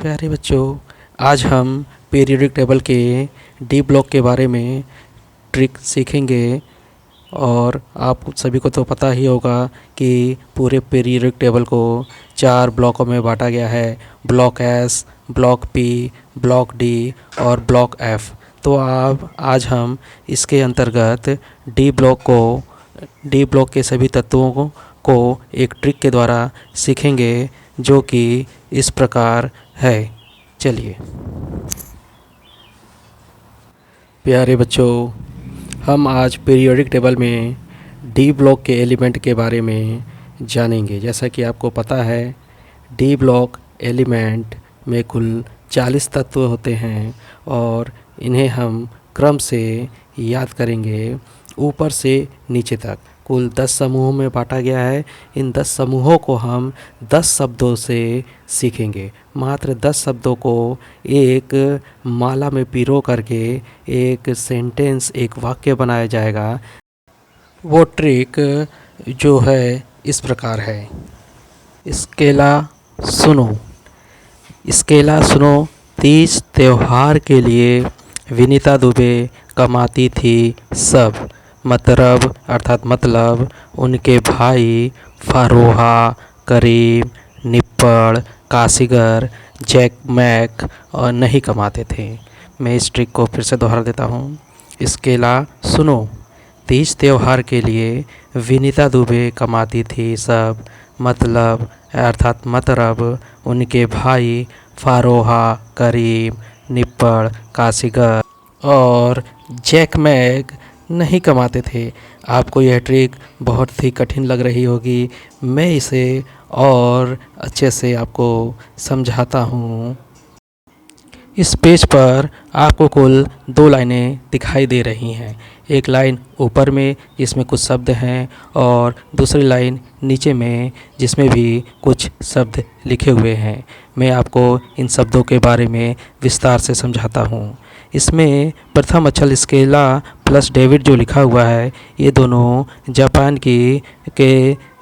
प्यारे बच्चों, आज हम पीरियोडिक टेबल के डी ब्लॉक के बारे में ट्रिक सीखेंगे। और आप सभी को तो पता ही होगा कि पूरे पीरियोडिक टेबल को 4 ब्लॉकों में बांटा गया है। Block S, block P, block D और ब्लॉक एफ। तो आज हम इसके अंतर्गत डी ब्लॉक के सभी तत्वों को एक ट्रिक के द्वारा सीखेंगे, जो कि इस प्रकार है। चलिए प्यारे बच्चों, हम आज पीरियोडिक टेबल में डी ब्लॉक के एलिमेंट के बारे में जानेंगे। जैसा कि आपको पता है, डी ब्लॉक एलिमेंट में कुल 40 तत्व होते हैं और इन्हें हम क्रम से याद करेंगे ऊपर से नीचे तक। कुल 10 समूहों में बांटा गया है। इन 10 समूहों को हम 10 शब्दों से सीखेंगे। मात्र 10 शब्दों को एक माला में पिरो करके एक सेंटेंस, एक वाक्य बनाया जाएगा। वो ट्रिक जो है इस प्रकार है। स्केला सुनो। स्केला सुनो। तीज त्योहार के लिए विनीता दुबे कमाती थी सब। मतलब उनके भाई फरोहा, करीम, निप्पड़, कासीगर, जैक मैक और नहीं कमाते थे। मैं इस ट्रिक को फिर से दोहरा देता हूँ। स्केला सुनो। तीज त्योहार के लिए विनीता दुबे कमाती थी सब। मतलब उनके भाई फरोहा, करीम, निप्पड़, कासीगर और जैक मैक नहीं कमाते थे। आपको यह ट्रिक बहुत ही कठिन लग रही होगी। मैं इसे और अच्छे से आपको समझाता हूँ। इस पेज पर आपको कुल 2 लाइनें दिखाई दे रही हैं। एक लाइन ऊपर में जिसमें कुछ शब्द हैं और दूसरी लाइन नीचे में जिसमें भी कुछ शब्द लिखे हुए हैं। मैं आपको इन शब्दों के बारे में विस्तार से समझाता हूँ। इसमें प्रथम अक्षर स्केला प्लस डेविड जो लिखा हुआ है, ये दोनों जापान के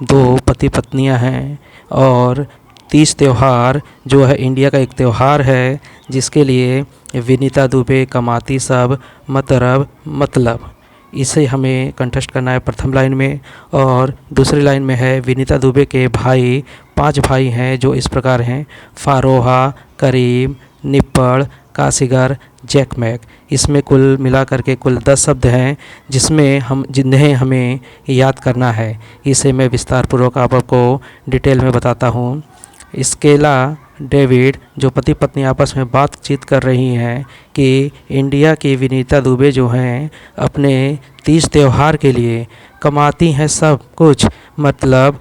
2 पति पत्नियां हैं। और तीज त्यौहार जो है इंडिया का एक त्यौहार है, जिसके लिए विनीता दुबे कमाती सब। मतलब इसे हमें कंठस्थ करना है प्रथम लाइन में। और दूसरी लाइन में है विनीता दुबे के भाई, 5 भाई हैं जो इस प्रकार हैं: फारोहा, करीम, निप्पड़, कासीगर, जैक मैक। इसमें कुल मिलाकर के कुल 10 शब्द हैं जिन्हें हमें याद करना है। इसे मैं विस्तार पूर्वक आपको डिटेल में बताता हूँ। स्केला डेविड जो पति पत्नी आपस में बातचीत कर रही हैं कि इंडिया की विनीता दुबे जो हैं अपने तीज त्यौहार के लिए कमाती हैं सब कुछ। मतलब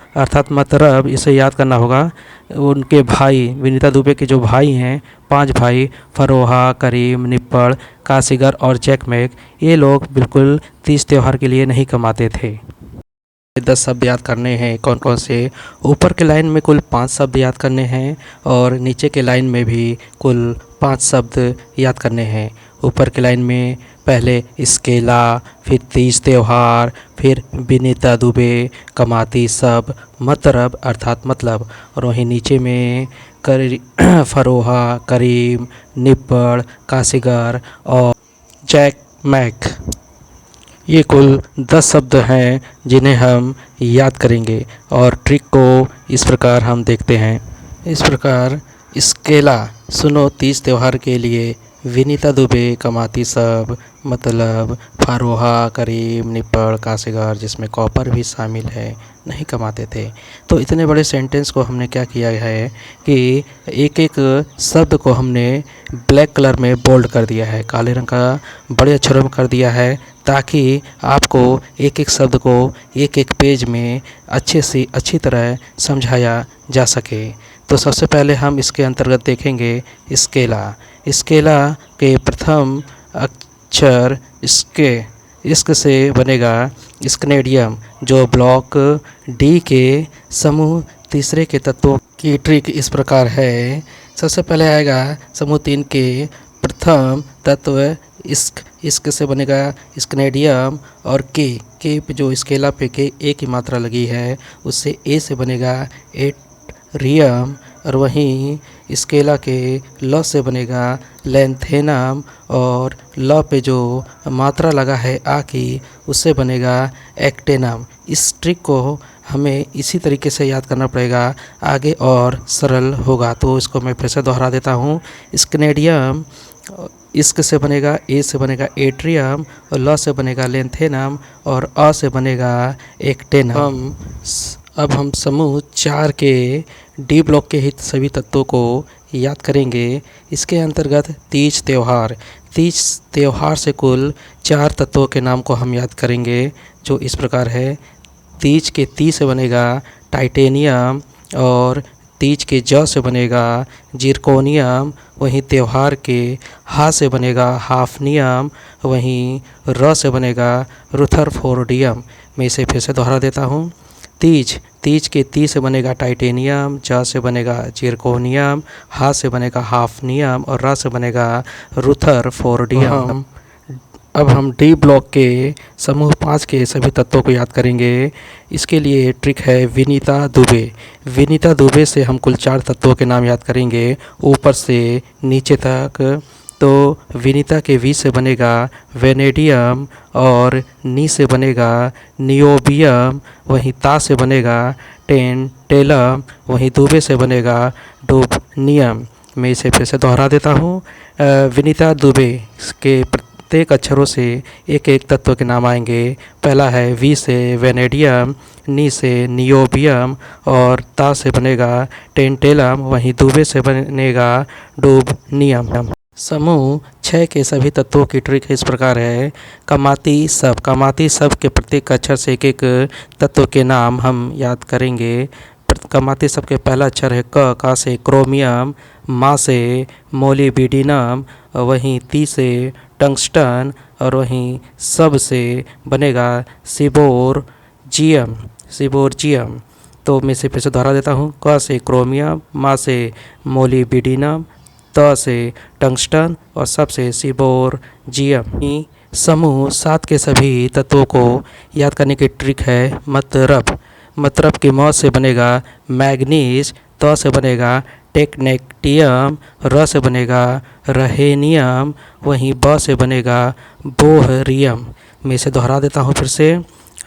इसे याद करना होगा। उनके भाई विनीता दुबे के जो भाई हैं, 5 भाई फरोहा, करीम, निप्पड़, कासीगर और जैक मैक, ये लोग बिल्कुल तीज त्यौहार के लिए नहीं कमाते थे। 10 शब्द याद करने हैं। कौन कौन से? ऊपर के लाइन में कुल 5 शब्द याद करने हैं और नीचे के लाइन में भी कुल 5 शब्द याद करने हैं। ऊपर के लाइन में पहले स्केला, फिर तीज त्यौहार, फिर विनीता दुबे कमाती सब, मतलब। और वहीं नीचे में फरोहा, करीम, निप्पड़, कासीगर और जैक मैक। ये कुल 10 शब्द हैं जिन्हें हम याद करेंगे। और ट्रिक को इस प्रकार हम देखते हैं। इस प्रकार स्केला सुनो। तीज त्यौहार के लिए विनीता दुबे कमाती सब। मतलब फारोहा, करीम, निप्पड़, कासीगर, जिसमें कॉपर भी शामिल है, नहीं कमाते थे। तो इतने बड़े सेंटेंस को हमने क्या किया है कि एक एक शब्द को हमने ब्लैक कलर में बोल्ड कर दिया है, काले रंग का बड़े अक्षरों में कर दिया है, ताकि आपको एक एक शब्द को एक एक पेज में अच्छी तरह समझाया जा सके। तो सबसे पहले हम इसके अंतर्गत देखेंगे स्केला। स्केला के प्रथम अक्षर इसक से बनेगा स्कनेडियम, जो ब्लॉक डी के समूह तीसरे के तत्वों की ट्रिक इस प्रकार है। सबसे पहले आएगा समूह 3 के प्रथम तत्व इसक से बनेगा स्कनेडियम। और के जो स्केला पे के ए की मात्रा लगी है, उससे ए से बनेगा एट्रियम। और वहीं स्केला के ल से बनेगा लैंथेनम, और ल पे जो मात्रा लगा है आ की, उससे बनेगा एक्टेनम। इस ट्रिक को हमें इसी तरीके से याद करना पड़ेगा, आगे और सरल होगा। तो इसको मैं फिर से दोहरा देता हूँ। स्कनेडियम इस्क से बनेगा, ए से बनेगा एट्रियम, और ल से बनेगा लेंथेनम, और अ से बनेगा एक्टेनम। अब हम समूह 4 के डी ब्लॉक के हित सभी तत्वों को याद करेंगे। इसके अंतर्गत तीज त्यौहार से कुल 4 तत्वों के नाम को हम याद करेंगे, जो इस प्रकार है। तीज के ती से बनेगा टाइटेनियम, और तीज के ज से बनेगा जिरकोनियम। वहीं त्यौहार के हा से बनेगा हाफनियम, वहीं र से बनेगा रुथरफोर्डियम। मैं इसे फिर से दोहरा देता हूँ। तीज के ती से बनेगा टाइटेनियम, ज से बनेगा जिरकोनियम, हा से बनेगा हाफनियम, और र से बनेगा रुथरफोर्डियम। अब हम डी ब्लॉक के समूह 5 के सभी तत्वों को याद करेंगे। इसके लिए ट्रिक है विनीता दुबे से हम कुल 4 तत्वों के नाम याद करेंगे, ऊपर से नीचे तक। तो विनीता के वी से बनेगा वेनेडियम, और नी से बनेगा नियोबियम, वहीं ता से बनेगा टेंटेलम, वहीं दुबे से बनेगा डुबनियम। मैं इसे फिर से दोहरा देता हूँ। विनीता दुबे के प्रत्येक अक्षरों से एक एक तत्व के नाम आएंगे। पहला है वी से वेनेडियम, नी से नियोबियम, और ता से बनेगा टेंटेलम, वहीं दुबे से बनेगा डुबनियम। समूह 6 के सभी तत्वों की ट्रिक इस प्रकार है। कमाती सब के प्रत्येक अक्षर से एक एक तत्व के नाम हम याद करेंगे। कमाती सब के पहला अक्षर है का से क्रोमियम, मा से मोलिबिडिनम, वहीं ती से टंगस्टन, और वहीं सब से बनेगा सिबोर्जियम। तो मैं इसे फिर से दोहरा देता हूँ। क से क्रोमियम, मा से मोलिबिडिनम, त से टंगस्टन, और सब से सिबोर्जियम। समूह 7 के सभी तत्वों को याद करने की ट्रिक है मतरब के म से बनेगा मैग्नीज, त से बनेगा टेक्नेक्टियम, र से बनेगा रहेनियम, वहीं ब से बनेगा बोहरियम। मैं इसे दोहरा देता हूँ फिर से।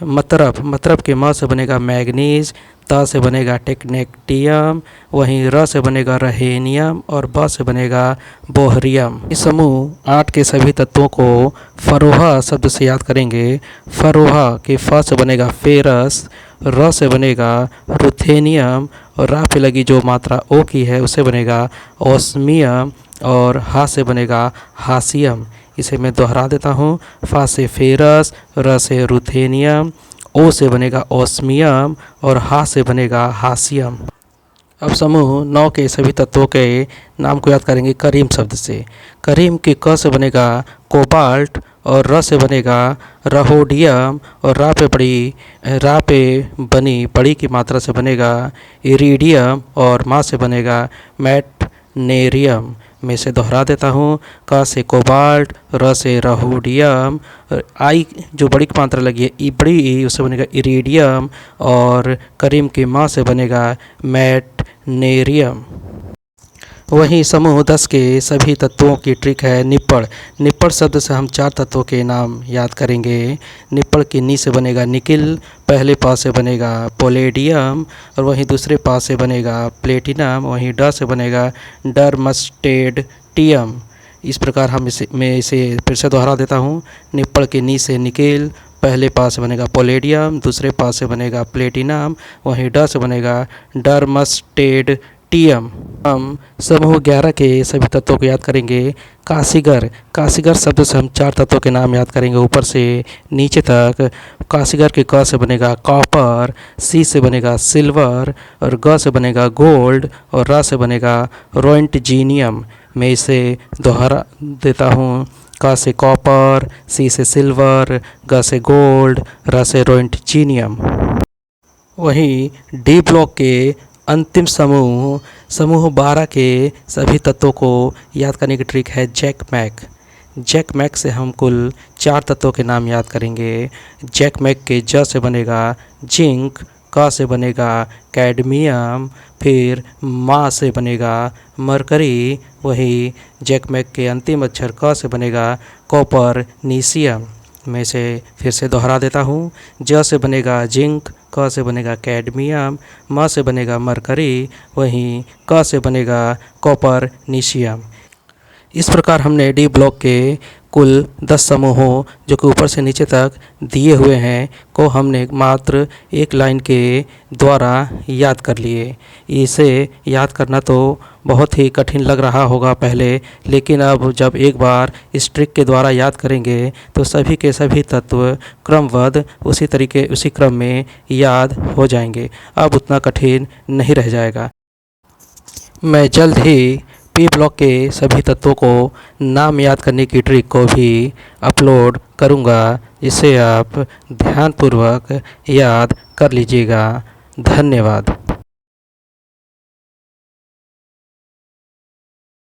मतरब के म से बनेगा मैग्नीज, त से बनेगा टेक्नेक्टियम, वहीं र से बनेगा रहेनियम, और ब से बनेगा बोहरियम। इस समूह 8 के सभी तत्वों को फरोहा शब्द से याद करेंगे। फरोहा के फ से बनेगा फेरस, र से बनेगा रुथेनियम, और रा पे लगी जो मात्रा ओ की है उससे बनेगा ओस्मियम, और हा से बनेगा हासियम। इसे मैं दोहरा देता हूँ। फा से फेरस, र से रुथेनियम, ओ से बनेगा ओस्मियम, और हा से बनेगा हासियम। अब समूह 9 के सभी तत्वों के नाम को याद करेंगे करीम शब्द से। करीम के क से बनेगा कोबाल्ट, और र से बनेगा रहोडियम, और रा पे बनी बड़ी की मात्रा से बनेगा इरीडियम, और मा से बनेगा मैटनेरियम। मैं इसे दोहरा देता हूँ। क से कोबाल्ट, र से रहोडियम, आई जो बड़ी की मात्रा लगी है ई बड़ी ई, उससे बनेगा इरीडियम, और करीम के मा से बनेगा मैटनेरियम। वहीं समूह 10 के सभी तत्वों की ट्रिक है निप्पड़ शब्द से हम 4 तत्वों के नाम याद करेंगे। निप्पड़ की नी से बनेगा निकिल, पहले पा से बनेगा पोलेडियम, और वहीं दूसरे पा से बनेगा प्लेटिनम, वहीं ड से बनेगा डरमस्टेडियम। इस प्रकार मैं इसे फिर से दोहरा देता हूँ। निप्पड़ की नी से निकिल, पहले पा से बनेगा पोलेडियम, दूसरे पा से बनेगा प्लेटिनम, वहीं ड से बनेगा डरमस्टेडियम। हम समूह 11 के सभी तत्वों को याद करेंगे। कासीगर शब्द से हम 4 तत्वों के नाम याद करेंगे, ऊपर से नीचे तक। कासीगर के क से बनेगा कॉपर, सी से बनेगा सिल्वर, और ग से बनेगा गोल्ड, और र से बनेगा रोइंटजीनियम। मैं इसे दोहरा देता हूँ। क से कॉपर, सी से सिल्वर, ग से गोल्ड, र से रोइंटजीनियम। वहीं डी ब्लॉक के अंतिम समूह 12 के सभी तत्वों को याद करने की ट्रिक है जैकमैक से हम कुल 4 तत्वों के नाम याद करेंगे। जैकमैक के ज से बनेगा जिंक, क से बनेगा कैडमियम, फिर म से बनेगा मरकरी, वही जैकमैक के अंतिम अक्षर क से बनेगा कॉपरनीशियम। मैं इसे फिर से दोहरा देता हूँ। ज से बनेगा जिंक, क से बनेगा कैडमियम, म से बनेगा मरकरी, वहीं क से बनेगा कॉपरनीशियम। इस प्रकार हमने डी ब्लॉक के कुल 10 समूहों जो कि ऊपर से नीचे तक दिए हुए हैं को हमने मात्र एक लाइन के द्वारा याद कर लिए। इसे याद करना तो बहुत ही कठिन लग रहा होगा पहले, लेकिन अब जब एक बार इस ट्रिक के द्वारा याद करेंगे तो सभी के सभी तत्व क्रमबद्ध उसी क्रम में याद हो जाएंगे। अब उतना कठिन नहीं रह जाएगा। मैं जल्द ही पी ब्लॉक के सभी तत्वों को नाम याद करने की ट्रिक को भी अपलोड करूंगा, जिसे आप ध्यानपूर्वक याद कर लीजिएगा। धन्यवाद।